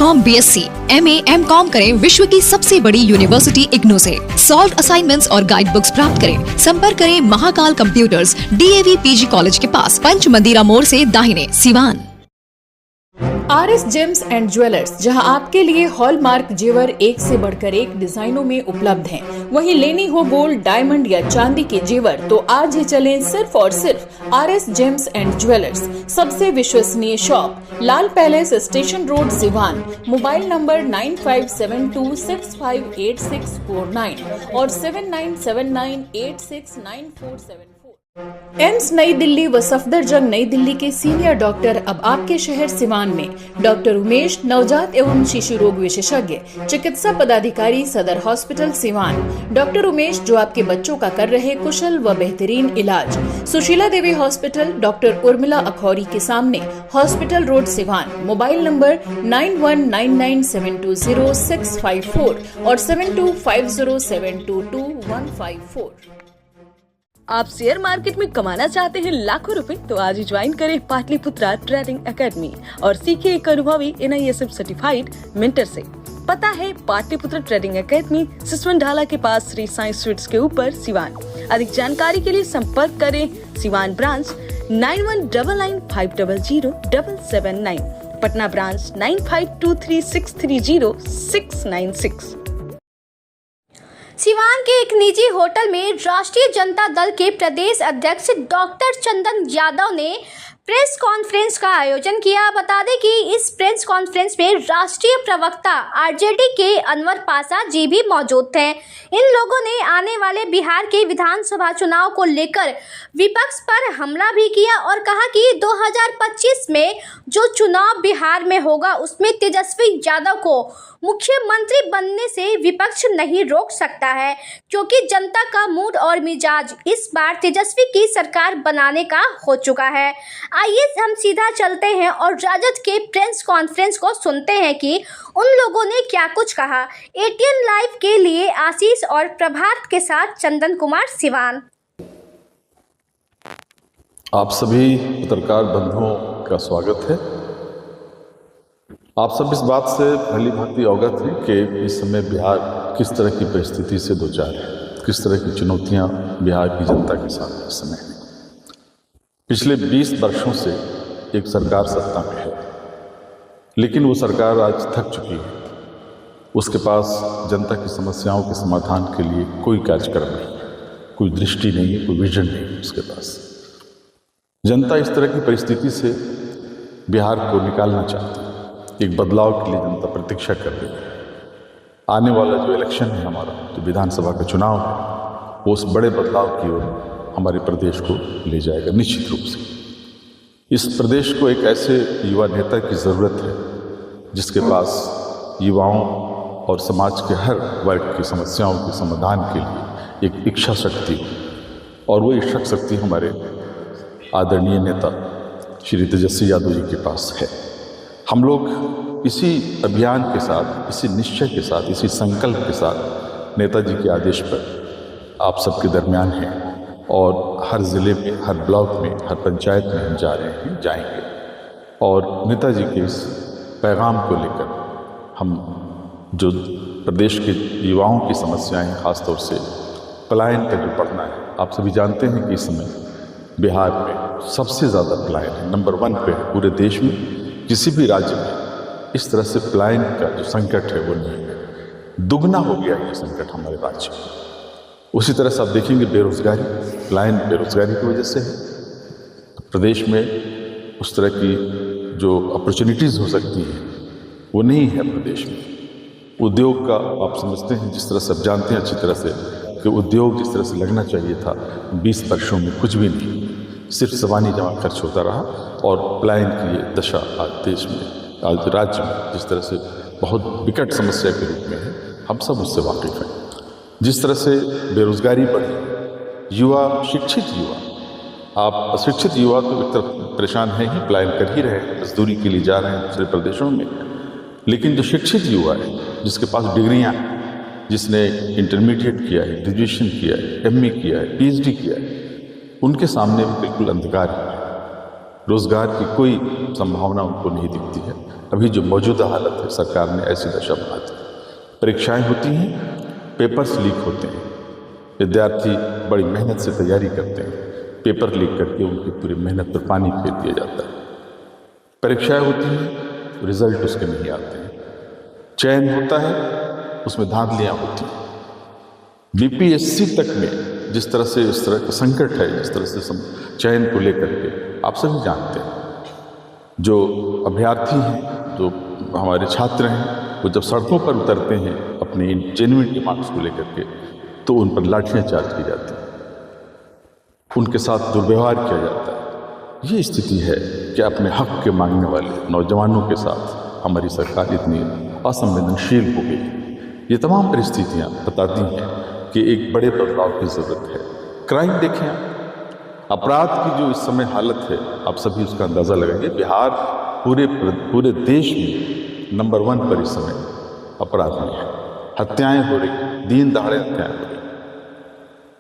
BCom, BSc, MA, MCom करें विश्व की सबसे बड़ी यूनिवर्सिटी इग्नू से। सॉल्व असाइनमेंट्स और गाइड बुक्स प्राप्त करें। संपर्क करें Mahakal computers, DAV PG college के पास, पंच मंदिरा मोड़ से दाहिने, Siwan. RS James and jewellers, जहां आपके लिए हॉलमार्क जेवर एक से बढ़कर एक डिजाइनों में उपलब्ध हैं। वहीं लेनी हो गोल्ड, डायमंड या चांदी के जेवर तो आज ही चलें सिर्फ और सिर्फ RS जेम्स एंड ज्वेलर्स। सबसे विश्वसनीय shop, Lal palace, station road, Siwan. Mobile number 9572658649 और 7979869474। एम्स नई दिल्ली व सफदरजंग नई दिल्ली के सीनियर डॉक्टर अब आपके शहर सिवान में। डॉक्टर उमेश, नवजात एवं शिशु रोग विशेषज्ञ, चिकित्सा पदाधिकारी, सदर हॉस्पिटल सिवान। डॉक्टर उमेश जो आपके बच्चों का कर रहे कुशल व बेहतरीन इलाज। सुशीला देवी हॉस्पिटल, डॉक्टर उर्मिला अखौरी के सामने, hospital road, Siwan. Mobile number 9199720654 और 7250722154। आप शेयर मार्केट में कमाना चाहते हैं लाखों रुपए, तो आज ही ज्वाइन करें पाटलिपुत्रा ट्रेडिंग एकेडमी और सीखिए एक अनुभवी NISF सर्टिफाइड मेंटर से। पता है पाटलिपुत्रा ट्रेडिंग एकेडमी, सिसवन ढाला के पास, श्री साई स्वीट्स के ऊपर, सिवान। अधिक जानकारी के लिए संपर्क करें सिवान ब्रांच 9199500779, पटना ब्रांच 9523630696। सिवान के एक निजी होटल में राष्ट्रीय जनता दल के प्रदेश अध्यक्ष डॉक्टर चंदन यादव ने प्रेस कॉन्फ्रेंस का आयोजन किया। बता दें कि इस प्रेस कॉन्फ्रेंस में राष्ट्रीय प्रवक्ता RJD के अनवर पाशा जी भी मौजूद थे। इन लोगों ने आने वाले बिहार के विधानसभा चुनाव को लेकर विपक्ष पर हमला भी किया और कहा कि 2025 में जो चुनाव बिहार में होगा उसमें तेजस्वी यादव को मुख्यमंत्री बनने से विपक्ष नहीं रोक सकता है, क्योंकि जनता का मूड और मिजाज इस बार तेजस्वी की सरकार बनाने का हो चुका है। आइए हम सीधा चलते हैं और राजद के प्रेस कॉन्फ्रेंस को सुनते हैं कि उन लोगों ने क्या कुछ कहा। ATN लाइव के लिए आशीष और प्रभात के साथ चंदन कुमार, सिवान। आप सभी पत्रकार बंधुओं का स्वागत है। आप सब इस बात से भली भांति अवगत हैं कि इस समय बिहार किस तरह की परिस्थिति से दो चार है, किस तरह की चुनौतियां बिहार की जनता के साथ इस समय है। पिछले 20 वर्षों से एक सरकार सत्ता में है, लेकिन वो सरकार आज थक चुकी है। उसके पास जनता की समस्याओं के समाधान के लिए कोई कार्यक्रम नहीं है, कोई दृष्टि नहीं है, कोई विजन नहीं है उसके पास। जनता इस तरह की परिस्थिति से बिहार को निकालना चाहती है। एक बदलाव के लिए जनता प्रतीक्षा कर रही है। आने वाला जो इलेक्शन है हमारा, जो विधानसभा का चुनाव है, वो उस बड़े बदलाव की ओर हमारे प्रदेश को ले जाएगा निश्चित रूप से। इस प्रदेश को एक ऐसे युवा नेता की ज़रूरत है जिसके पास युवाओं और समाज के हर वर्ग की समस्याओं के समाधान के लिए एक इच्छा शक्ति हो, और वो इच्छा शक्ति हमारे आदरणीय नेता श्री तेजस्वी यादव जी के पास है। हम लोग इसी अभियान के साथ, इसी निश्चय के साथ, इसी संकल्प के साथ नेताजी के आदेश पर आप सबके दरमियान हैं, और हर ज़िले में, हर ब्लॉक में, हर पंचायत में हम जा रहे हैं, जाएंगे। और नेताजी के इस पैगाम को लेकर हम जो प्रदेश के युवाओं की समस्याएं, ख़ासतौर से पलायन का जो बढ़ना है, आप सभी जानते हैं कि इस समय बिहार में सबसे ज़्यादा पलायन है, नंबर 1 पे है पूरे देश में। किसी भी राज्य में इस तरह से पलायन का जो संकट है वो नहीं है, दुगना हो गया ये संकट हमारे राज्य में। उसी तरह से आप देखेंगे बेरोजगारी, पलायन बेरोजगारी की वजह से है। प्रदेश में उस तरह की जो अपॉर्चुनिटीज़ हो सकती हैं वो नहीं है प्रदेश में। उद्योग का आप समझते हैं, जिस तरह से आप जानते हैं अच्छी तरह से कि उद्योग जिस तरह से लगना चाहिए था 20 वर्षों में कुछ भी नहीं, सिर्फ ज़बानी जमा खर्च होता रहा। और पलायन की ये दशा आज देश में, आज राज्य में जिस तरह से बहुत विकट समस्या के रूप में है, हम सब उससे वाकिफ़ हैं। जिस तरह से बेरोजगारी बढ़ी, युवा, शिक्षित युवा, आप अशिक्षित युवा तो एक तरफ परेशान हैं ही, पलायन कर ही रहे हैं, मजदूरी के लिए जा रहे हैं दूसरे प्रदेशों में। लेकिन जो शिक्षित युवा है, जिसके पास डिग्रियाँ हैं, जिसने इंटरमीडिएट किया है, ग्रेजुएशन किया है, MA किया है, PhD किया है, उनके सामने भी बिल्कुल अंधकार है। रोजगार की कोई संभावना उनको नहीं दिखती है। अभी जो मौजूदा हालत है, सरकार ने ऐसी दशा बना दी। परीक्षाएं होती हैं, पेपर्स लीक होते हैं, विद्यार्थी बड़ी मेहनत से तैयारी करते हैं, पेपर लीक करके उनकी पूरी मेहनत पर पानी फेर दिया जाता है। परीक्षाएं होती हैं, रिजल्ट उसके नहीं आते हैं। चयन होता है, उसमें धांधलियां होती हैं। बीपीएससी तक में जिस तरह से इस तरह का संकट है, जिस तरह से चयन को लेकर के आप सभी जानते हैं। जो अभ्यर्थी हैं, जो हमारे छात्र हैं, वो जब सड़कों पर उतरते हैं अपने इन जेन्युइन डिमांड्स को लेकर के, तो उन पर लाठियां चार्ज की जाती हैं, उनके साथ दुर्व्यवहार किया जाता है। ये स्थिति है कि अपने हक के मांगने वाले नौजवानों के साथ हमारी सरकार इतनी असंवेदनशील हो गई। ये तमाम परिस्थितियाँ बताती हैं कि एक बड़े बदलाव की ज़रूरत है। क्राइम देखें, अपराध की जो इस समय हालत है, आप सभी उसका अंदाज़ा लगाएंगे। बिहार पूरे देश में नंबर 1 पर इस समय अपराध में है। हत्याएं हो रही, दिन दहाड़े हत्याएं हो रही।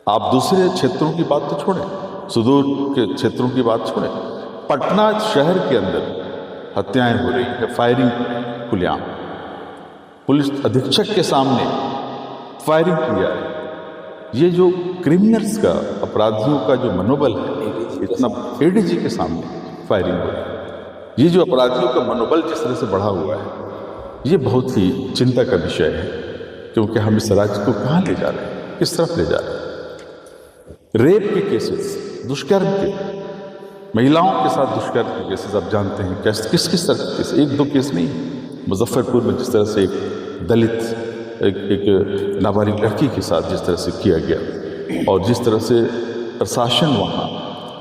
आप दूसरे क्षेत्रों की बात तो छोड़ें, सुदूर के क्षेत्रों की बात छोड़ें, पटना शहर के अंदर हत्याएं हो रही है, फायरिंग खुलेआम, पुलिस अधीक्षक के सामने फायरिंग किया है। ये जो क्रिमिनल्स का, अपराधियों का जो मनोबल है, इतना एडीजी के सामने फायरिंग हो रही है। ये जो अपराधियों का मनोबल जिस तरह से बढ़ा हुआ है, ये बहुत ही चिंता का विषय है, क्योंकि हम इस राज्य को कहाँ ले जा रहे हैं, किस तरफ ले जा रहे हैं। रेप के केसेस, दुष्कर्म के, महिलाओं के साथ दुष्कर्म के केसेस आप जानते हैं किस किस तरह के केस, 1-2 केस नहीं। मुजफ्फरपुर में जिस तरह से एक दलित एक नाबालिग लड़की के साथ जिस तरह से किया गया, और जिस तरह से प्रशासन वहाँ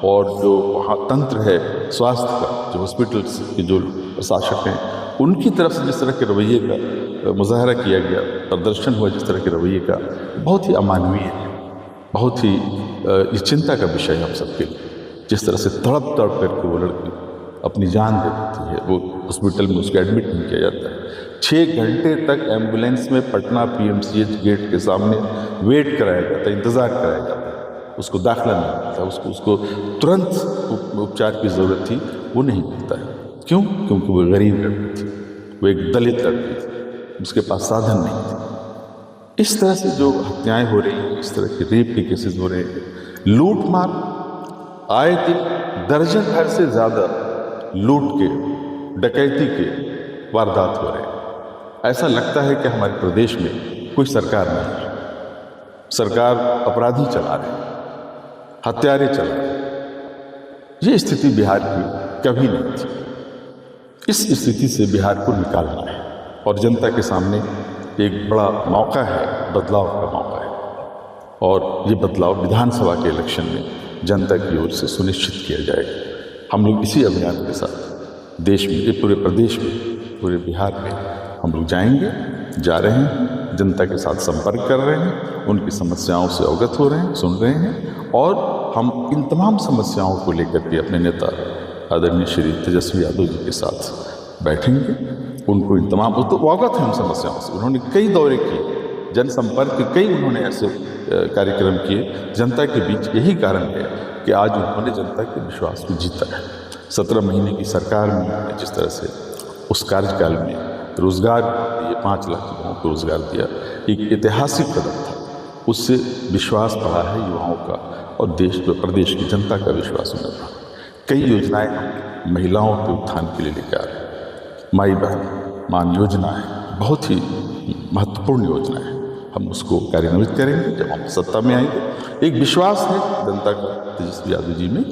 और जो वहाँ तंत्र है स्वास्थ्य का, जो हॉस्पिटल्स के जो प्रशासक हैं, उनकी तरफ से जिस तरह के रवैये का मुजाहरा किया गया, प्रदर्शन हुआ जिस तरह के रवैये का, बहुत ही अमानवीय है, बहुत ही ये चिंता का विषय है हम सबके लिए। जिस तरह से तड़प करके वो लड़की अपनी जान दे देती है, वो हॉस्पिटल में उसको एडमिट नहीं किया जाता है। 6 घंटे तक एम्बुलेंस में पटना PMCH गेट के सामने वेट कराया जाता है, इंतज़ार कराया जाता है, उसको दाखिला नहीं मिलता, उसको तुरंत उपचार की ज़रूरत थी, वो नहीं मिलता है। क्यों? क्योंकि वो गरीब लड़की थी, वो एक दलित लड़की थी, उसके पास साधन नहीं थे। इस तरह से जो हत्याएं हो रही हैं, इस तरह के रेप के केसेस हो रहे हैं, लूट मार, आए दिन दर्जन भर से ज़्यादा लूट के, डकैती के वारदात हो रहे हैं। ऐसा लगता है कि हमारे प्रदेश में कोई सरकार नहीं है, सरकार अपराधी चला रहे हैं, हत्यारे चला रहे हैं। ये स्थिति बिहार की कभी नहीं थी। इस स्थिति से बिहार को निकालना है, और जनता के सामने एक बड़ा मौका है, बदलाव का मौका है, और ये बदलाव विधानसभा के इलेक्शन में जनता की ओर से सुनिश्चित किया जाएगा। हम लोग इसी अभियान के साथ देश में, पूरे प्रदेश में, पूरे बिहार में हम लोग जाएंगे, जा रहे हैं, जनता के साथ संपर्क कर रहे हैं, उनकी समस्याओं से अवगत हो रहे हैं, सुन रहे हैं, और हम इन तमाम समस्याओं को लेकर के अपने नेता आदरणीय श्री तेजस्वी यादव जी के साथ बैठेंगे। उनको इन तमाम, वो तो अवगत हैं उन समस्याओं से, उन्होंने कई दौरे किए, जनसंपर्क के कई उन्होंने ऐसे कार्यक्रम किए जनता के बीच। यही कारण है कि आज उन्होंने जनता के विश्वास को जीता है। 17 महीने की सरकार में जिस तरह से उस कार्यकाल में रोजगार दिए, 5 लाख युवाओं को रोजगार दिया, एक ऐतिहासिक कदम था। उससे विश्वास बढ़ा है युवाओं का, और देश व प्रदेश की जनता का विश्वास उन्हें बढ़ा। कई योजनाएं हम महिलाओं के उत्थान के लिए लेकर आ रहे हैं। माई बहन मान योजना है, बहुत ही महत्वपूर्ण योजना है, हम उसको कार्यान्वित करेंगे जब हम सत्ता में आएंगे। एक विश्वास है जनता का तेजस्वी यादव जी में,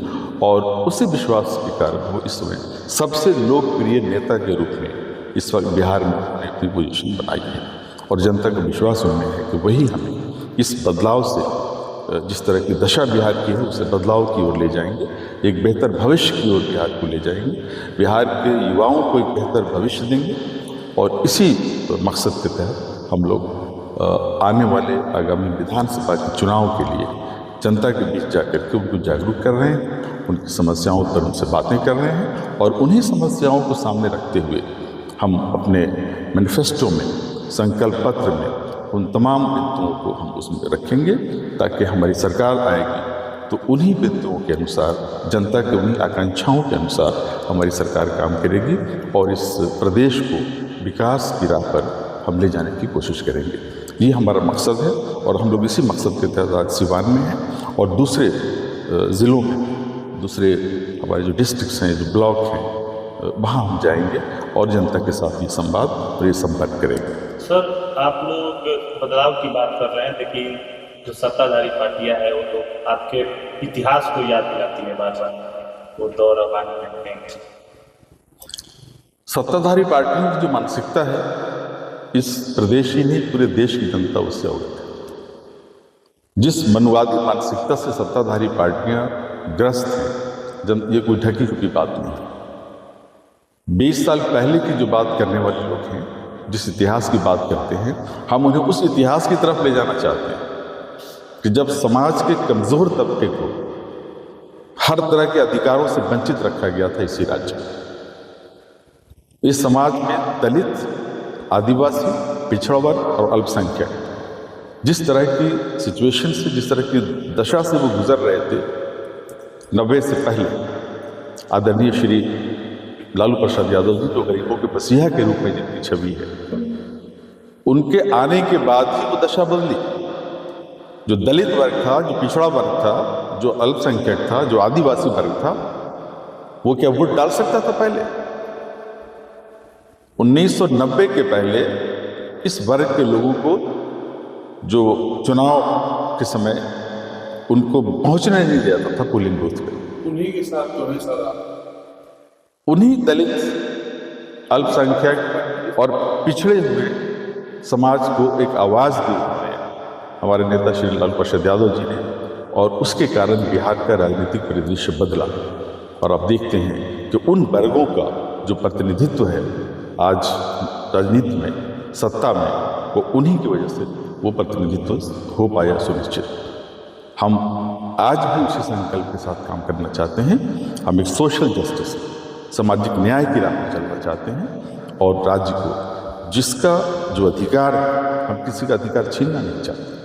और उसी विश्वास के कारण वो इस समय सबसे लोकप्रिय नेता के रूप में इस वक्त बिहार में अपनी पोजीशन बनाई है, और जनता का विश्वास उनमें है कि वही हमें इस बदलाव से, जिस तरह की दशा बिहार की है, उसे बदलाव की ओर ले जाएंगे, एक बेहतर भविष्य की ओर बिहार को ले जाएंगे, बिहार के युवाओं को एक बेहतर भविष्य देंगे। और इसी मकसद के तहत हम लोग आने वाले आगामी विधानसभा के चुनाव के लिए जनता के बीच जाकर के उनको जागरूक कर रहे हैं, उनकी समस्याओं पर उनसे बातें कर रहे हैं, और उन्हीं समस्याओं को सामने रखते हुए हम अपने मैनिफेस्टो में, संकल्प पत्र में उन तमाम बिंदुओं को हम उसमें रखेंगे, ताकि हमारी सरकार आएगी तो उन्हीं बिंदुओं के अनुसार, जनता के उन्हीं आकांक्षाओं के अनुसार हमारी सरकार काम करेगी और इस प्रदेश को विकास की राह पर हम ले जाने की कोशिश करेंगे। ये हमारा मकसद है और हम लोग इसी मकसद के तहत आज सिवान में हैं और दूसरे ज़िलों में, दूसरे हमारे जो डिस्ट्रिक्ट्स हैं, जो ब्लॉक हैं, वहाँ हम जाएंगे और जनता के साथ ये संवाद और ये संपर्क करेंगे। सर, आप लोग बदलाव की बात कर रहे हैं, लेकिन जो सत्ताधारी पार्टियां हैं वो तो आपके इतिहास को याद दिलाती है बार बार, वो दौर अब आने लगते हैं। सत्ताधारी पार्टियों की जो मानसिकता है, इस प्रदेश ही नहीं पूरे देश की जनता उससे अवगत है। जिस मनवादी मानसिकता से सत्ताधारी पार्टियां ग्रस्त हैं, ये कोई ढकी छुपी बात नहीं है। 20 साल पहले की जो बात करने वाले लोग हैं, जिस इतिहास की बात करते हैं, हम उन्हें उस इतिहास की तरफ ले जाना चाहते हैं कि जब समाज के कमजोर तबके को हर तरह के अधिकारों से वंचित रखा गया था इसी राज्य में। इस समाज में दलित, आदिवासी, पिछड़ा वर्ग और अल्पसंख्यक जिस तरह की सिचुएशन से, जिस तरह की दशा से वो गुजर रहे थे 90 से पहले, आदरणीय श्री लालू प्रसाद यादव जी जो गरीबों के मसीहा के रूप में जिनकी छवि है, उनके आने के बाद ही वो दशा बदली। जो दलित वर्ग था, जो पिछड़ा वर्ग था, जो अल्पसंख्यक था, जो आदिवासी वर्ग था, वो क्या वोट डाल सकता था पहले? 1990 के पहले इस वर्ग के लोगों को जो चुनाव के समय उनको पहुंचने नहीं दिया था पोलिंग बूथ पे, उन्हीं के साथ तो है सर, उन्हीं दलित, अल्पसंख्यक और पिछड़े हुए समाज को एक आवाज़ दी हमारे नेता श्री लालू प्रसाद यादव जी ने, और उसके कारण बिहार का राजनीतिक परिदृश्य बदला। और आप देखते हैं कि उन वर्गों का जो प्रतिनिधित्व है आज राजनीति में, सत्ता में, वो उन्हीं की वजह से वो प्रतिनिधित्व हो पाया सुनिश्चित। हम आज भी उसी संकल्प के साथ काम करना चाहते हैं। हम एक सोशल जस्टिस, सामाजिक न्याय की राह पर चलना चाहते हैं और राज्य को जिसका जो अधिकार है, हम किसी का अधिकार छीनना नहीं चाहते।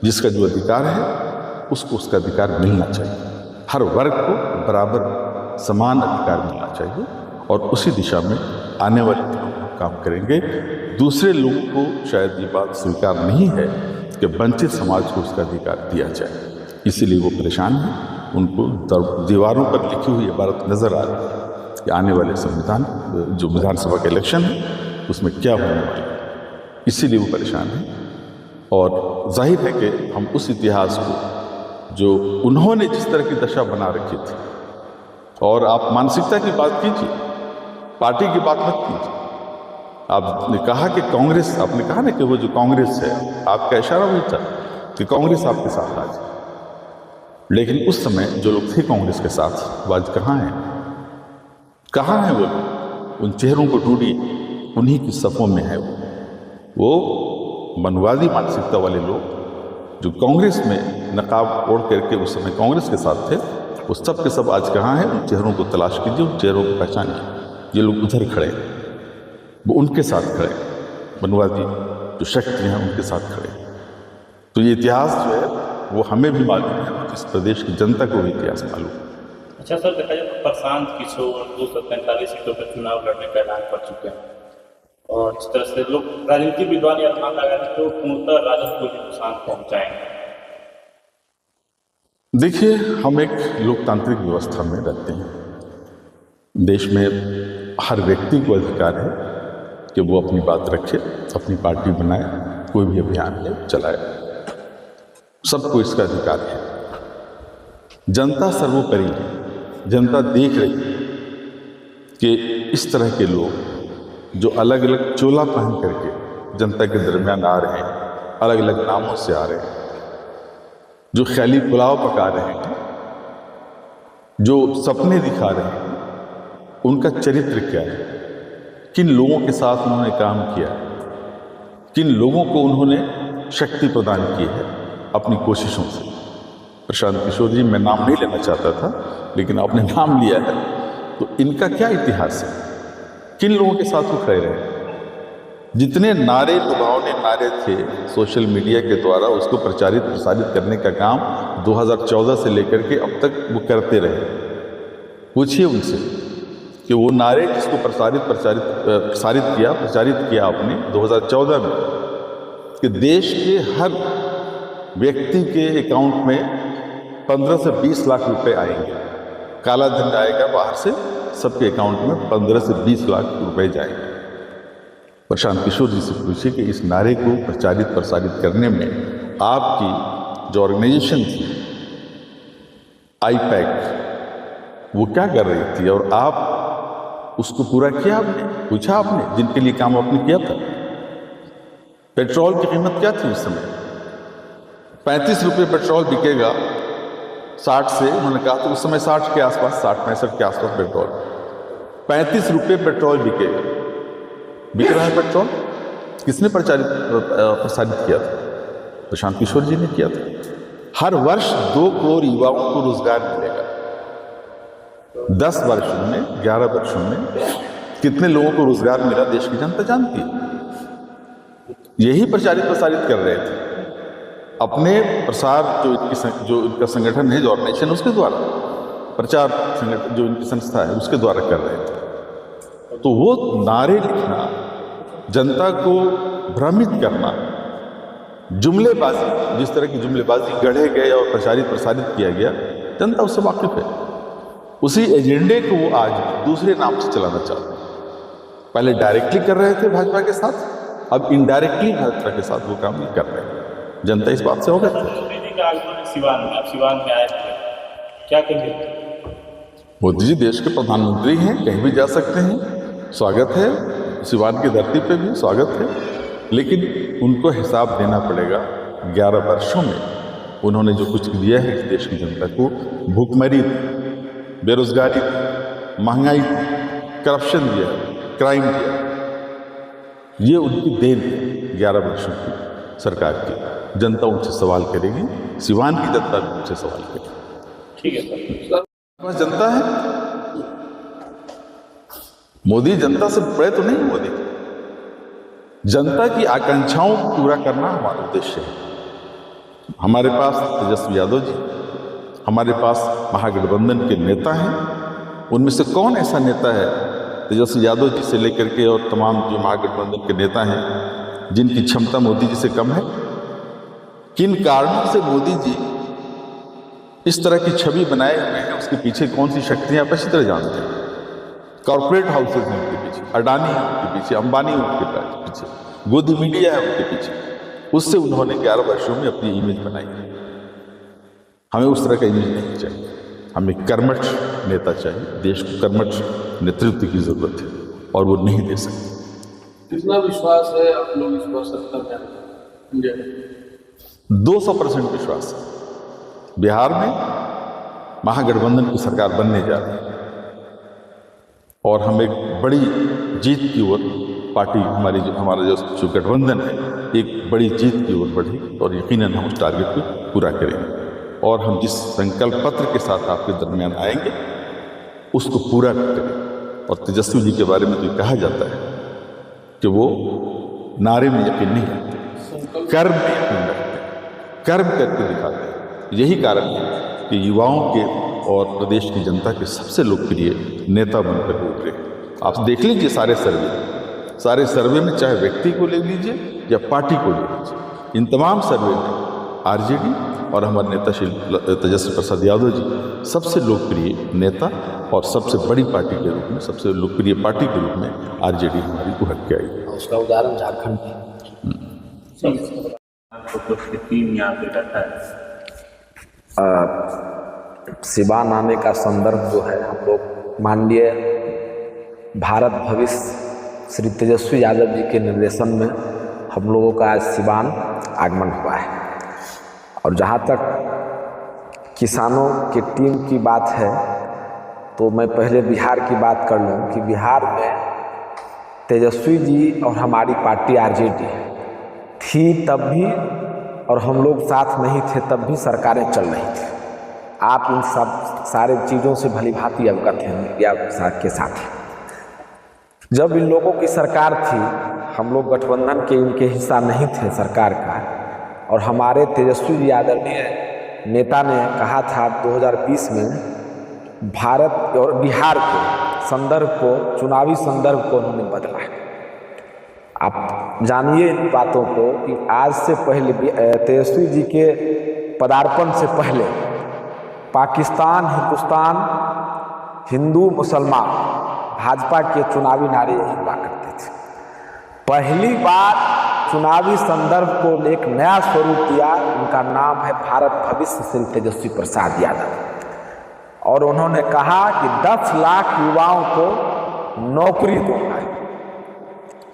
जिसका जो अधिकार है उसको उसका अधिकार मिलना चाहिए। हर वर्ग को बराबर समान अधिकार मिलना चाहिए और उसी दिशा में आने वाले दिनों में काम करेंगे। दूसरे लोगों को शायद ये बात स्वीकार नहीं है कि वंचित समाज को उसका अधिकार दिया जाए, इसीलिए वो परेशान हैं। उनको दीवारों पर लिखी हुई इबारत नज़र आ रही है कि आने वाले संविधान, जो विधानसभा का इलेक्शन है, उसमें क्या होने वाला है, इसीलिए वो परेशान है। और जाहिर है कि हम उस इतिहास को जो उन्होंने जिस तरह की दशा बना रखी थी, और आप मानसिकता की बात कीजिए, पार्टी की बात मत कीजिए। आपने कहा कि कांग्रेस, आपने कहा ना कि वो जो कांग्रेस है, आपका इशारा वही था कि कांग्रेस आपके साथ आज, लेकिन उस समय जो लोग थे कांग्रेस के साथ वो आज कहाँ हैं? कहाँ हैं वो लोग? उन चेहरों को ढूंढिए, उन्हीं की सफ़ों में है वो मनवादी मानसिकता वाले लोग जो कांग्रेस में नकाब ओढ़ करके उस समय कांग्रेस के साथ थे, वो सब के सब आज कहाँ हैं? उन चेहरों को तलाश कीजिए, उन चेहरों को पहचानिए। ये लोग उधर खड़े हैं, वो उनके साथ खड़े हैं, मनवादी जो शक्ति हैं उनके साथ खड़े हैं। तो ये इतिहास जो है वो हमें भी मालूम है, इस प्रदेश की जनता को भी इतिहास मालूम है। अच्छा सर, देखा जाए तो प्रशांत किशोर 243 सीटों पर चुनाव लड़ने का ऐलान कर चुके हैं, और इस तरह से लोग राजनीतिक विद्वान ये अनुमान लगा रहे हैं तो पूर्णतः राजद को भी नुकसान पहुंचाएंगे। देखिए, हम एक लोकतांत्रिक व्यवस्था में रहते हैं। देश में हर व्यक्ति को अधिकार है कि वो अपनी बात रखे, अपनी पार्टी बनाए, कोई भी अभियान ले चलाए, सबको इसका अधिकार है। जनता सर्वोपरि है। जनता देख रही है कि इस तरह के लोग जो अलग अलग चोला पहन करके जनता के दरमियान आ रहे हैं, अलग अलग नामों से आ रहे हैं, जो ख्याली पुलाव पका रहे हैं, जो सपने दिखा रहे हैं, उनका चरित्र क्या है? किन लोगों के साथ उन्होंने काम किया है? किन लोगों को उन्होंने शक्ति प्रदान की है अपनी कोशिशों से? प्रशांत किशोर जी, मैं नाम नहीं लेना चाहता था, लेकिन आपने नाम लिया है, तो इनका क्या इतिहास है? किन लोगों के साथ वो खड़े रहे? जितने नारे लुभावने नारे थे सोशल मीडिया के द्वारा उसको प्रचारित प्रसारित करने का काम 2014 से लेकर के अब तक वो करते रहे। पूछिए उनसे कि वो नारे जिसको प्रचारित किया आपने 2014 में कि देश के हर व्यक्ति के अकाउंट में 15 से 20 लाख रुपए आएंगे, काला धन आएगा बाहर से, सबके अकाउंट में 15 से 20 लाख रुपए जाएंगे। प्रशांत किशोर जी से पूछिए कि इस नारे को प्रचारित प्रसारित करने में आपकी जो ऑर्गेनाइजेशन थी आईपैक वो क्या कर रही थी और आप उसको पूरा किया आपने? पूछा आपने जिनके लिए काम आपने किया था? पेट्रोल की कीमत क्या थी उस समय? 35 रुपये पेट्रोल बिकेगा 60 से, उन्होंने कहा था उस समय 60 के आसपास, 60-65 के आसपास पेट्रोल, 35 रुपये पेट्रोल बिकेगा। बिक रहा है पेट्रोल? किसने प्रसारित किया था? प्रशांत किशोर जी ने किया था। हर वर्ष 2 करोड़ युवाओं को रोजगार मिलेगा। 10 वर्षों में, 11 वर्षों में कितने लोगों को रोजगार मिला देश की जनता जानती है। यही प्रचारित प्रसारित कर रहे थे अपने प्रसार जो इनका संगठन है, जो ऑर्गेनाइजेशन, उसके द्वारा प्रचार संगठन जो इनकी संस्था है उसके द्वारा कर रहे थे। तो वो नारे लिखना, जनता को भ्रमित करना, जुमलेबाजी, जिस तरह की जुमलेबाजी गढ़े गए और प्रचारित प्रसारित किया गया, जनता उससे वाकिफ है। उसी एजेंडे को वो आज दूसरे नाम से चलाना चाहते हैं। पहले डायरेक्टली कर रहे थे भाजपा के साथ, अब इनडायरेक्टली भाजपा के साथ वो काम नहीं कर रहे हैं। जनता इस बात से अवगत है। सिवान में आए थे, क्या कहेंगे? मोदी जी देश के प्रधानमंत्री हैं, कहीं भी जा सकते हैं, स्वागत है, सिवान की धरती पे भी स्वागत है, लेकिन उनको हिसाब देना पड़ेगा। 11 वर्षों में उन्होंने जो कुछ दिया है इस देश की जनता को, भूखमरी, बेरोजगारी, महंगाई, करप्शन दिया, क्राइम दिया, ये उनकी देन है 11 वर्षों की सरकार की। जनता उनसे सवाल करेगी, सिवान की जनता भी उनसे सवाल करेगी। ठीक है सर। जनता है, मोदी जनता से बड़े तो नहीं। मोदी जनता की आकांक्षाओं को पूरा करना हमारा उद्देश्य है। हमारे पास तेजस्वी यादव जी, हमारे पास महागठबंधन के नेता हैं। उनमें से कौन ऐसा नेता है, तेजस्वी यादव जी से लेकर के और तमाम जो महागठबंधन के नेता हैं, जिनकी क्षमता मोदी जी से कम है? किन कारणों से मोदी जी इस तरह की छवि बनाए हुए हैं, उसके पीछे कौन सी शक्तियां अच्छी तरह जानते हैं। कॉर्पोरेट हाउसेज हैं उनके पीछे, अडानी है उनके पीछे, अंबानी उनके पीछे, गोदी मीडिया है उनके पीछे। उससे उन्होंने 11 वर्षों में अपनी इमेज बनाई। हमें उस तरह का इमेज नहीं चाहिए, हमें कर्मठ नेता चाहिए। देश को कर्मठ नेतृत्व की जरूरत है और वो नहीं दे सकते। कितना विश्वास है आप लोग इस बार सत्ता में? 200% विश्वास है। बिहार में महागठबंधन की सरकार बनने जा रही है और हम एक बड़ी जीत की ओर, पार्टी हमारा जो गठबंधन है, एक बड़ी जीत की ओर बढ़ेगी और यकीनन हम उस टारगेट को पूरा करेंगे। और हम जिस संकल्प पत्र के साथ आपके दरमियान आएंगे उसको पूरा करें। और तेजस्वी जी के बारे में तो कहा जाता है कि वो नारे में यकीन नहीं रखते, कर्म में यकीन रखते, कर्म करके दिखाते हैं। यही कारण है कि युवाओं के और प्रदेश की जनता के सबसे लोकप्रिय नेता बनकर उभरे। आप देख लीजिए सारे सर्वे में, चाहे व्यक्ति को ले लीजिए या पार्टी को ले लीजिए, इन तमाम सर्वे में आरजेडी और हमारे नेता श्री तेजस्वी प्रसाद यादव जी सबसे लोकप्रिय नेता और सबसे बड़ी पार्टी के रूप में, सबसे लोकप्रिय पार्टी के रूप में आरजेडी हमारी उभर के आई। उसका उदाहरण झारखंड टीम यहाँ पे बैठा है। सिवान आने का संदर्भ जो है, हम लोग माननीय भारत भविष्य श्री तेजस्वी यादव जी के निर्देशन में हम लोगों का आज सिवान आगमन हुआ है। और जहाँ तक किसानों की टीम की बात है, तो मैं पहले बिहार की बात कर लूँ कि बिहार में तेजस्वी जी और हमारी पार्टी आरजेडी थी तब भी, और हम लोग साथ नहीं थे तब भी सरकारें चल रही थी। आप इन सब सारे चीज़ों से भली भांति अवगत हैं मीडिया के साथ। जब इन लोगों की सरकार थी, हम लोग गठबंधन के इनके हिस्सा नहीं थे सरकार का, और हमारे तेजस्वी यादव नेता ने कहा था 2020 में भारत और बिहार के संदर्भ को, चुनावी संदर्भ को उन्होंने बदला है। आप जानिए इन बातों को कि आज से पहले तेजस्वी जी के पदार्पण से पहले पाकिस्तान, हिंदुस्तान, हिंदू, मुसलमान, भाजपा के चुनावी नारे यही हुआ करते थे। पहली बार चुनावी संदर्भ को एक नया स्वरूप दिया, उनका नाम है भारत भविष्य श्री तेजस्वी प्रसाद यादव, और उन्होंने कहा कि 10 लाख युवाओं को नौकरी दूंगा।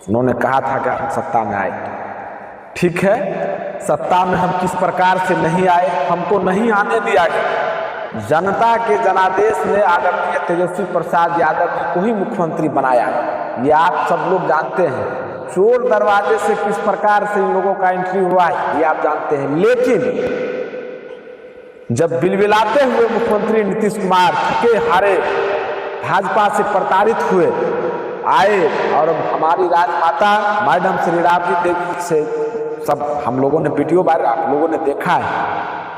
उन्होंने कहा था कि हम सत्ता में आए। ठीक है, सत्ता में हम किस प्रकार से नहीं आए, हमको नहीं आने दिया गया। जनता के जनादेश ने आदरणीय तेजस्वी प्रसाद यादव जी को ही मुख्यमंत्री बनाया, ये आप सब लोग जानते हैं। चोर दरवाजे से किस प्रकार से इन लोगों का एंट्री हुआ है ये आप जानते हैं। लेकिन जब बिलबिलाते हुए मुख्यमंत्री नीतीश कुमार थके हारे भाजपा से प्रताड़ित हुए आए, और हमारी राजमाता मैडम श्री राबड़ी देवी से सब हम लोगों ने वीडियो वायरल आप लोगों ने देखा है,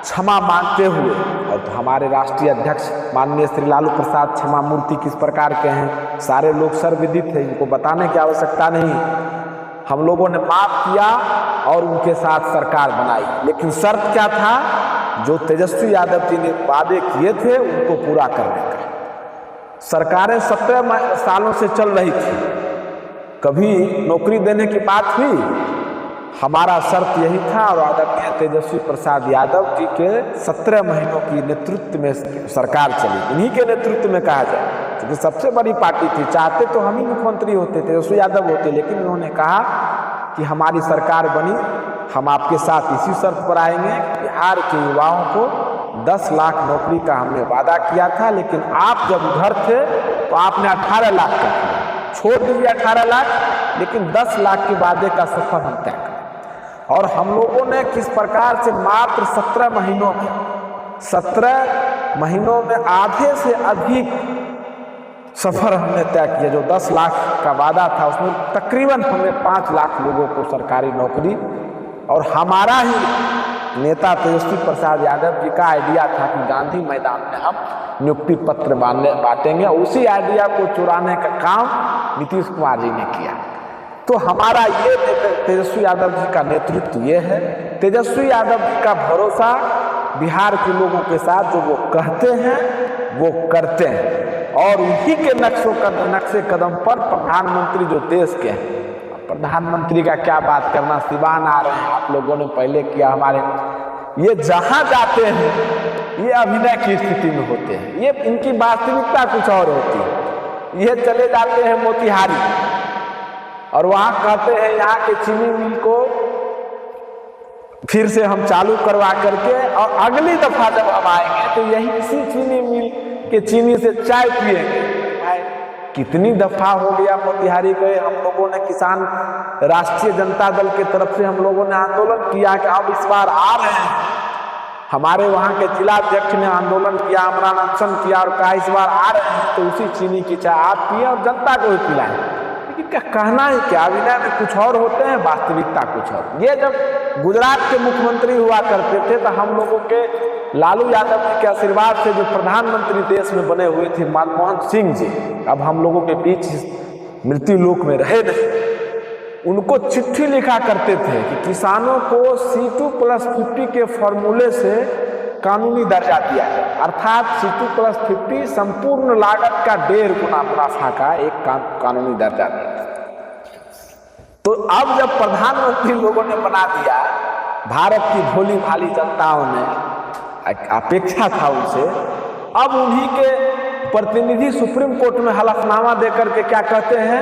क्षमा मांगते हुए, और तो हमारे राष्ट्रीय अध्यक्ष माननीय श्री लालू प्रसाद क्षमा मूर्ति किस प्रकार के हैं, सारे लोग सर्वविदित है, इनको बताने की आवश्यकता नहीं। हम लोगों ने माफ किया और उनके साथ सरकार बनाई, लेकिन शर्त क्या था, जो तेजस्वी यादव जी ने वादे किए थे उनको पूरा करने का। सरकारें 17 सालों से चल रही थी, कभी नौकरी देने की बात हुई? हमारा शर्त यही था, और आदरणीय तेजस्वी प्रसाद यादव जी के 17 महीनों की नेतृत्व में सरकार चली, इन्हीं के नेतृत्व में कहा जाए, क्योंकि सबसे बड़ी पार्टी थी। चाहते तो हम ही मुख्यमंत्री होते, तेजस्वी यादव होते, लेकिन उन्होंने कहा कि हमारी सरकार बनी, हम आपके साथ इसी शर्त पर आएंगे। बिहार के युवाओं को 10 लाख नौकरी का हमने वादा किया था, लेकिन आप जब उधर थे तो आपने 18 लाख का किया। छोड़ दीजिए 18 लाख, लेकिन 10 लाख के वादे का सफर हम तय करें। और हम लोगों ने किस प्रकार से मात्र 17 महीनों में आधे से अधिक सफर हमने तय किया। जो 10 लाख का वादा था उसमें तकरीबन हमने 5 लाख लोगों को सरकारी नौकरी, और हमारा ही नेता तेजस्वी प्रसाद यादव जी का आइडिया था कि गांधी मैदान में हम नियुक्ति पत्र बांटेंगे, उसी आइडिया को चुराने का काम नीतीश कुमार जी ने किया। तो हमारा ये तेजस्वी यादव जी का नेतृत्व ये है, तेजस्वी यादव जी का भरोसा बिहार के लोगों के साथ, जो वो कहते हैं वो करते हैं, और उन्हीं के नक्शे कदम पर प्रधानमंत्री जो देश के हैं, प्रधानमंत्री का क्या बात करना, सिवान आ रहे हैं, आप लोगों ने पहले किया, हमारे ये जहां जाते हैं ये अभिनय की स्थिति में होते हैं, ये इनकी वास्तविकता कुछ और होती है। ये चले जाते हैं मोतिहारी और वहां कहते हैं यहाँ के चीनी मिल को फिर से हम चालू करवा करके, और अगली दफा जब हम आएंगे तो यही इसी चीनी मिल के चीनी से चाय पिएंगे। कितनी दफा हो गया मोतिहारी गए हम लोगों ने, किसान राष्ट्रीय जनता दल के तरफ से हम लोगों ने आंदोलन किया कि अब इस बार आ रहे हैं। हमारे वहाँ के जिलाध्यक्ष ने आंदोलन किया, आमरण अनशन किया और कहा इस बार आ रहे हैं तो उसी चीनी की चाय आप पिए और जनता को भी पिलाएं। लेकिन क्या कहना है, क्या अभिनय में कुछ और होते हैं, वास्तविकता कुछ और। ये जब गुजरात के मुख्यमंत्री हुआ करते थे तो हम लोगों के लालू यादव जी के आशीर्वाद से जो प्रधानमंत्री देश में बने हुए थे मनमोहन सिंह जी, अब हम लोगों के बीच मृत्यु लोक में रहे नहीं, उनको चिट्ठी लिखा करते थे कि किसानों को C2+50 के फॉर्मूले से कानूनी दर्जा दिया है, अर्थात C2+50 संपूर्ण लागत का 1.5 गुना मुनाफा का एक कानूनी दर्जा दिया। तो अब जब प्रधानमंत्री लोगों ने बना दिया, भारत की भोली भाली जनताओं ने अपेक्षा था उनसे, अब उन्हीं के प्रतिनिधि सुप्रीम कोर्ट में हलफनामा देकर के क्या कहते हैं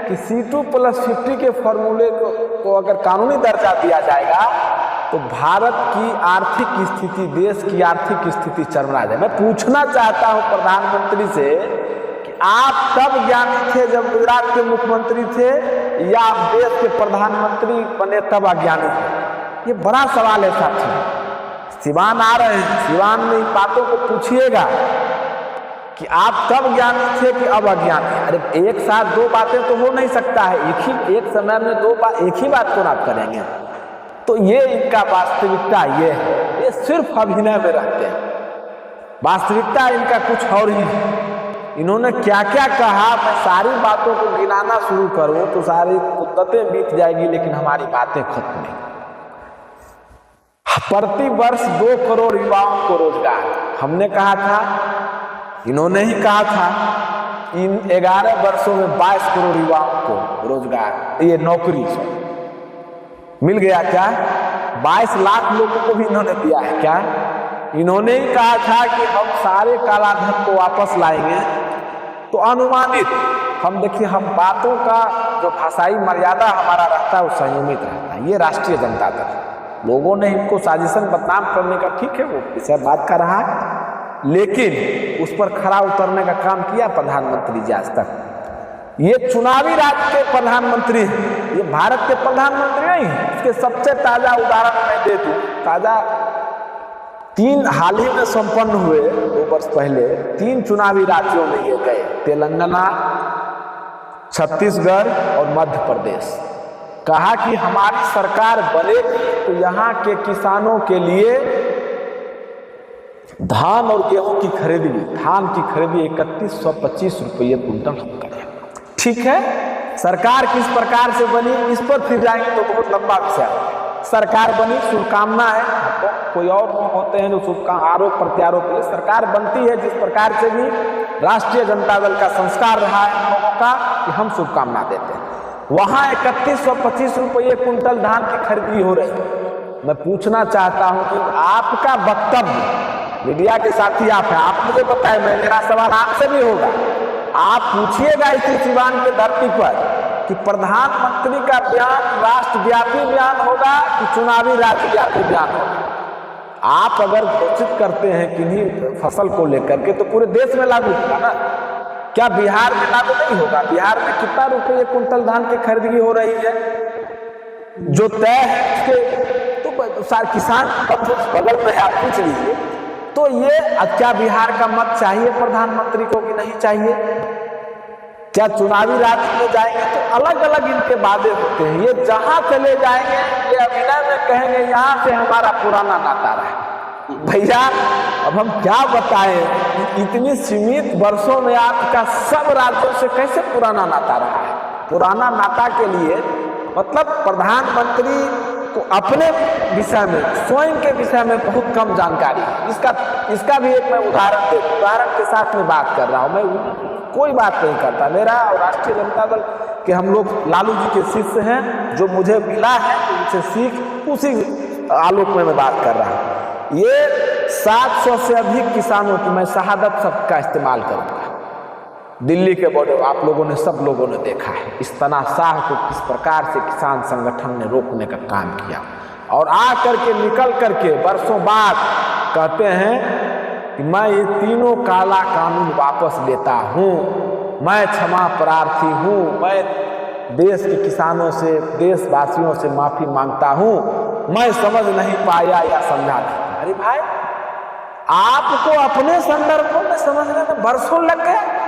कि C2+50 के फॉर्मूले को अगर कानूनी दर्जा दिया जाएगा तो भारत की आर्थिक स्थिति, देश की आर्थिक स्थिति चरमरा जाए। मैं पूछना चाहता हूं प्रधानमंत्री से कि आप तब ज्ञानी थे जब गुजरात के मुख्यमंत्री थे, या आप देश के प्रधानमंत्री बने तब अज्ञानी थे? ये बड़ा सवाल है साथी। सिवान आ रहे हैं, सिवान में इन बातों को पूछिएगा। कि आप कब ज्ञानी थे कि अब अज्ञानी। अरे एक साथ दो बातें तो हो नहीं सकता है, एक समय में एक ही बात को आप करेंगे। तो ये इनका वास्तविकता ये है, ये सिर्फ अभिनय में रहते हैं, वास्तविकता इनका कुछ और ही है। इन्होंने क्या क्या कहा, मैं सारी बातों को गिनाना शुरू करूं तो सारी मुद्दतें बीत जाएगी, लेकिन हमारी बातें खत्म नहीं। प्रति वर्ष 2 करोड़ युवाओं को रोजगार, हमने कहा था, इन्होंने ही कहा था, इन 11 वर्षों में 22 करोड़ युवाओं को रोजगार, ये नौकरी मिल गया क्या? 22 लाख लोगों को भी इन्होंने दिया है क्या? इन्होंने ही कहा था कि हम सारे काला धन को वापस लाएंगे। तो अनुमानित हम देखिए, हम बातों का जो भाषाई मर्यादा हमारा रहता है वो संयमित रहता है। ये राष्ट्रीय जनता दल, लोगों ने इनको साजिशन बदनाम करने का, ठीक है वो विषय बात का रहा, लेकिन उस पर खरा उतरने का काम किया प्रधानमंत्री जी आज तक। ये चुनावी राज्य के प्रधानमंत्री हैं, ये भारत के प्रधानमंत्री नहीं है। उसके सबसे ताजा उदाहरण मैं दे दूं, ताजा 3 हाल ही में संपन्न हुए 2 वर्ष पहले 3 चुनावी राज्यों में ये गए, तेलंगाना, छत्तीसगढ़ और मध्य प्रदेश। कहा कि हमारी सरकार बनेगी तो यहाँ के किसानों के लिए धान और गेहूं की खरीदी, धान की खरीदी 3125 रुपये क्विंटल हम करें। ठीक है, सरकार किस प्रकार से बनी इस पर फिर जाएंगे तो बहुत लंबा विषय है। सरकार बनी, शुभकामना है, कोई और होते हैं जो शुभकामना आरोप प्रत्यारोप है। सरकार बनती है जिस प्रकार से भी राष्ट्रीय जनता दल का संस्कार रहा है हम लोगों का कि हम शुभकामना देते हैं। वहां 3125 रुपये क्विंटल धान की खरीदी हो रही। मैं पूछना चाहता हूं कि आपका वक्तव्य, मीडिया के साथी आप हैं, आप मुझे बताएं, मेरा सवाल आपसे भी होगा, आप पूछिएगा इसी सिवान की धरती पर कि प्रधानमंत्री का बयान राष्ट्रव्यापी बयान होगा कि चुनावी राज्यव्यापी बयान होगा। आप अगर घोषित करते हैं किन्हीं फसल को लेकर के तो पूरे देश में लागू होगा ना, क्या बिहार में लागू नहीं होगा? बिहार में कितना रुपये क्विंटल धान की खरीदी हो रही है जो तय है उसके, तो सारे किसान बगल में आप पूछ लीजिए। तो ये क्या बिहार का मत चाहिए प्रधानमंत्री को कि नहीं चाहिए? क्या चुनावी राज्य में जाएंगे तो अलग अलग इनके वादे होते हैं। ये जहां चले जाएंगे ये अभिनय में कहेंगे यहाँ से हमारा पुराना नाता रहा। भैया अब हम क्या बताएं, इतनी सीमित वर्षों में आपका सब राज्यों से कैसे पुराना नाता रहा है? पुराना नाता के लिए मतलब प्रधानमंत्री को अपने विषय में, स्वयं के विषय में बहुत कम जानकारी है। इसका भी एक मैं उदाहरण के साथ में बात कर रहा हूँ। मैं कोई बात नहीं करता, मेरा और राष्ट्रीय जनता दल के हम लोग लालू जी के शिष्य हैं, जो मुझे मिला है उनसे सीख उसी आलोक में मैं बात कर रहा हूँ। ये 700 से अधिक किसानों की मैं शहादत शब्द का इस्तेमाल करूँगा। दिल्ली के बॉर्डर आप लोगों ने, सब लोगों ने देखा है इस तनाशाह को किस प्रकार से किसान संगठन ने रोकने का काम किया, और आ करके निकल करके वर्षों बाद कहते हैं कि मैं ये तीनों काला कानून वापस लेता हूँ, मैं क्षमा प्रार्थी हूँ, मैं देश के किसानों से, देशवासियों से माफी मांगता हूँ, मैं समझ नहीं पाया या समझा नहीं। अरे भाई, आपको अपने संदर्भों में समझने में वर्षों लग गए।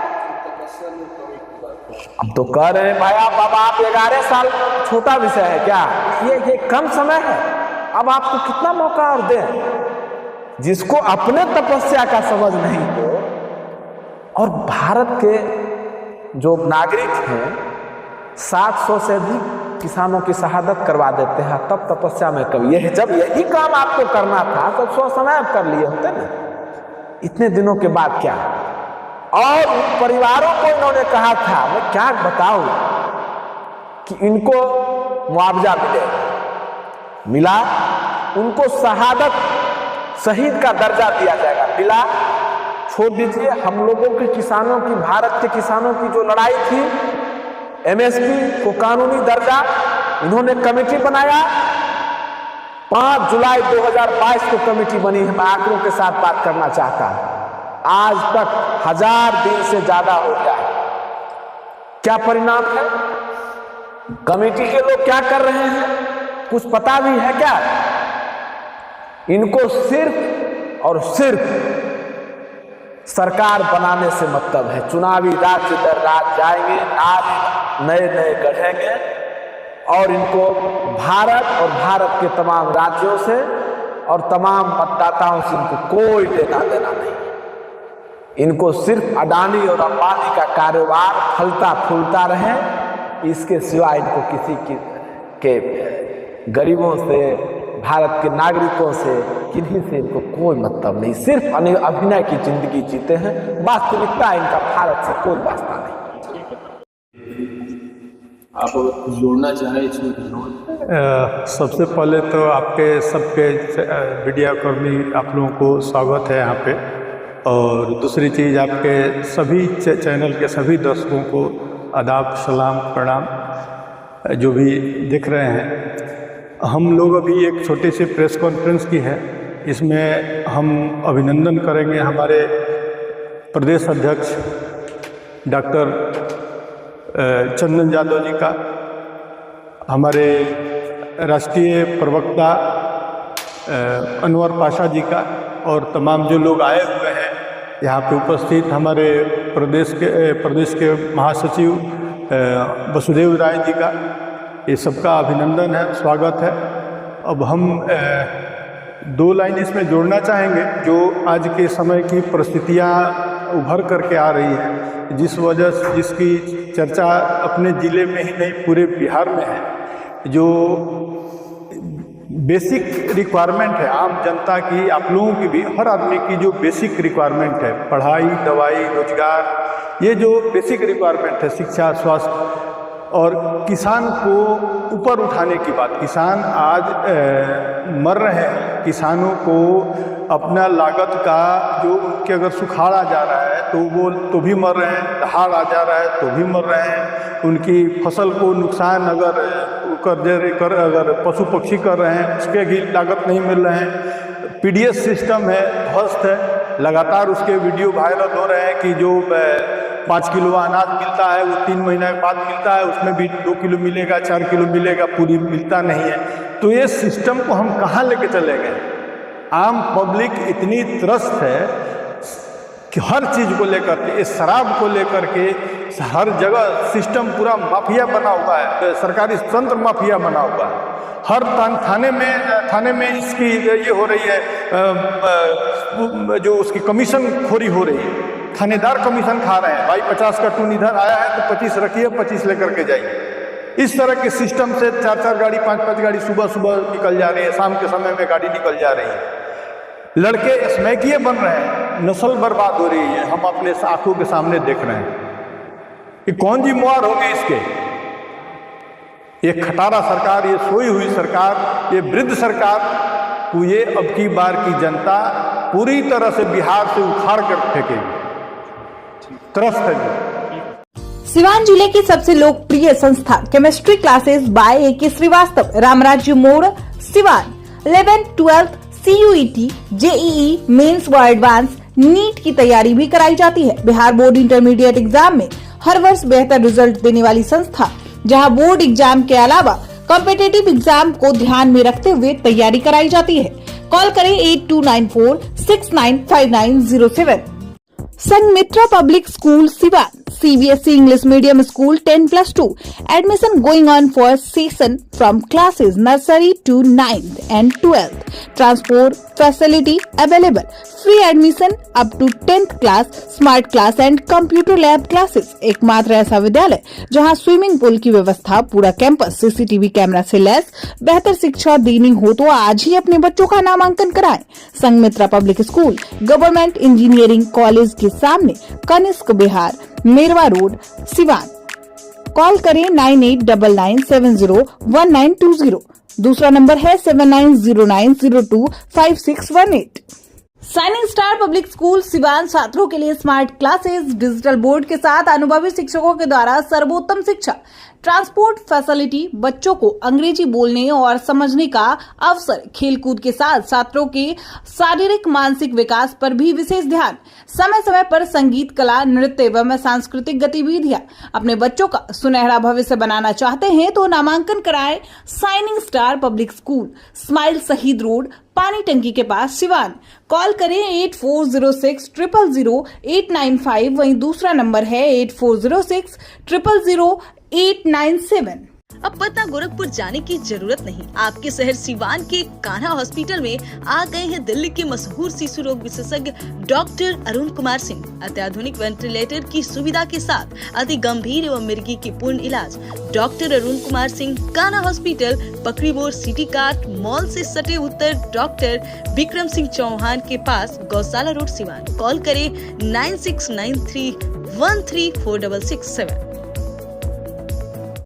अब तो कह रहे हैं भाई आप 11 साल, छोटा विषय है क्या ये कम समय है? अब आपको कितना मौका और दें? जिसको अपने तपस्या का समझ नहीं हो, और भारत के जो नागरिक हैं 700 से अधिक किसानों की शहादत करवा देते हैं, तब तपस्या में कभी यह, जब यही काम आपको करना था तो 100 समय आप कर लिए होते ना, इतने दिनों के बाद क्या? और परिवारों को इन्होंने कहा था, मैं क्या बताऊं, कि इनको मुआवजा मिला, उनको शहादत शहीद का दर्जा दिया जाएगा, मिला। छोड़ दीजिए, हम लोगों के किसानों की, भारत के किसानों की जो लड़ाई थी, एमएसपी को कानूनी दर्जा, इन्होंने कमेटी बनाया। 5 जुलाई 2022 को कमेटी बनी है। मैं आंकड़ों के साथ बात करना चाहता हूं, आज तक 1000 दिन से ज्यादा हो गया। क्या परिणाम है? कमेटी के लोग क्या कर रहे हैं कुछ पता भी है क्या? इनको सिर्फ और सिर्फ सरकार बनाने से मतलब है। चुनावी राज्य दर राज्य जाएंगे, नारे नए नए गढ़ेंगे और इनको भारत और भारत के तमाम राज्यों से और तमाम मतदाताओं से इनको कोई लेना देना नहीं। इनको सिर्फ अडानी और अंबानी का कारोबार फलता फूलता रहे, इसके सिवा इनको किसी के गरीबों से, भारत के नागरिकों से, किन्हीं से इनको कोई मतलब नहीं। सिर्फ अभिनय की जिंदगी जीते हैं, वास्तविकता इनका भारत से कोई वास्ता नहीं। आप कुछ जोड़ना चाहें इसमें? सबसे पहले तो आपके सबके मीडिया कर्मी आप लोगों को स्वागत है यहाँ पे, और दूसरी चीज़ आपके सभी चैनल के सभी दर्शकों को आदाब, सलाम, प्रणाम जो भी देख रहे हैं। हम लोग अभी एक छोटी सी प्रेस कॉन्फ्रेंस की है, इसमें हम अभिनंदन करेंगे हमारे प्रदेश अध्यक्ष डॉक्टर चंदन यादव जी का, हमारे राष्ट्रीय प्रवक्ता अनवर पाशा जी का, और तमाम जो लोग आए हुए हैं यहाँ पे उपस्थित, हमारे प्रदेश के महासचिव वसुदेव राय जी का, ये सबका अभिनंदन है, स्वागत है। अब हम दो लाइन इसमें जोड़ना चाहेंगे जो आज के समय की परिस्थितियाँ उभर करके आ रही हैं, जिस वजह से जिसकी चर्चा अपने ज़िले में ही नहीं पूरे बिहार में है। जो बेसिक रिक्वायरमेंट है आम जनता की, आप लोगों की भी, हर आदमी की जो बेसिक रिक्वायरमेंट है, पढ़ाई, दवाई, रोजगार, ये जो बेसिक रिक्वायरमेंट है, शिक्षा, स्वास्थ्य, और किसान को ऊपर उठाने की बात। किसान आज मर रहे हैं, किसानों को अपना लागत का जो उनके अगर सुखाड़ आ जा रहा है तो वो तो भी मर रहे हैं, दहाड़ आ जा रहा है तो भी मर रहे हैं, उनकी फसल को नुकसान अगर पशु पक्षी कर रहे हैं उसके भी लागत नहीं मिल रहे हैं। पीडीएस सिस्टम है, ध्वस्त है, लगातार उसके वीडियो वायरल हो रहे हैं कि जो 5 किलो अनाज मिलता है वो 3 महीने बाद मिलता है, उसमें भी 2 किलो मिलेगा, 4 किलो मिलेगा, पूरी मिलता नहीं है। तो ये सिस्टम को हम कहाँ लेके चले गए? आम पब्लिक इतनी त्रस्त है कि हर चीज़ को लेकर के, इस शराब को लेकर के हर जगह सिस्टम पूरा माफिया बना हुआ है, सरकारी तंत्र माफिया बना हुआ है। हर थाने में इसकी ये हो रही है, जो उसकी कमीशन खोरी हो रही है, थानेदार कमीशन खा रहे हैं। भाई 50 का टून इधर आया है तो 25 रखिए, 25 लेकर के जाइए। इस तरह के सिस्टम से 4-4 गाड़ी, 5-5 गाड़ी सुबह निकल जा रही है, शाम के समय में गाड़ी निकल जा रही है। लड़के स्मैकिए बन रहे हैं, नस्ल बर्बाद हो रही है, हम अपने आंखों के सामने देख रहे हैं। कि कौन जिम्मेवार होंगे इसके? ये खटारा सरकार, ये सोई हुई सरकार, ये वृद्ध सरकार को ये अब की बार की जनता पूरी तरह से बिहार से उखाड़ कर फेंकेगी। त्रस्त है। सिवान जिले की सबसे लोकप्रिय संस्था chemistry classes by A K. Srivastava, Ramrajya Mor, Siwan. 11th, 12th, CUET, JEE, mains व एडवांस, नीट की तैयारी भी कराई जाती है। बिहार बोर्ड इंटरमीडिएट एग्जाम में हर वर्ष बेहतर रिजल्ट देने वाली संस्था, जहां बोर्ड एग्जाम के अलावा कॉम्पिटिटिव एग्जाम को ध्यान में रखते हुए तैयारी कराई जाती है। कॉल करें 8294695907। Sanghamitra public school Siwan, CBSE English Medium School 10+2. Admission going on for session from classes nursery to 9th and 12th. Transport facility available. Free admission up to 10th class, smart class and computer lab classes. एकमात्र ऐसा विद्यालय जहां swimming pool की व्यवस्था, पूरा campus CCTV camera से lace. बेहतर शिक्षा देनी हो तो आज ही अपने बच्चों का नामांकन कराएं। Sanghamitra public school, government engineering college के सामने, कनिष्क बिहार, मेरवा रोड, सिवान। कॉल करें 9899701920। दूसरा नंबर है 7909025618। Signing star public school Siwan छात्रों के लिए स्मार्ट क्लासेस, डिजिटल बोर्ड के साथ अनुभवी शिक्षकों के द्वारा सर्वोत्तम शिक्षा, ट्रांसपोर्ट फैसिलिटी, बच्चों को अंग्रेजी बोलने और समझने का अवसर, खेलकूद के साथ छात्रों के शारीरिक मानसिक विकास पर भी विशेष ध्यान, समय समय पर संगीत, कला, नृत्य एवं सांस्कृतिक गतिविधियां। अपने बच्चों का सुनहरा भविष्य बनाना चाहते हैं तो नामांकन कराएं signing star public school, smile शहीद रोड, पानी टंकी के पास, सिवान। कॉल करें 8406000895। वहीं दूसरा नंबर है 8406000897। अब पटना गोरखपुर जाने की जरूरत नहीं। आपके शहर सिवान के कान्हा हॉस्पिटल में आ गए हैं दिल्ली के मशहूर शिशु रोग विशेषज्ञ डॉक्टर अरुण कुमार सिंह। अत्याधुनिक वेंटिलेटर की सुविधा के साथ अति गंभीर एवं मिर्गी की पूर्ण इलाज। डॉक्टर अरुण कुमार सिंह, कान्हा हॉस्पिटल, पकड़ी मोड़, सिटी कार्ट मॉल से सटे उत्तर डॉक्टर विक्रम सिंह चौहान के पास, गौशाला रोड, सिवान। कॉल करें 9693134667।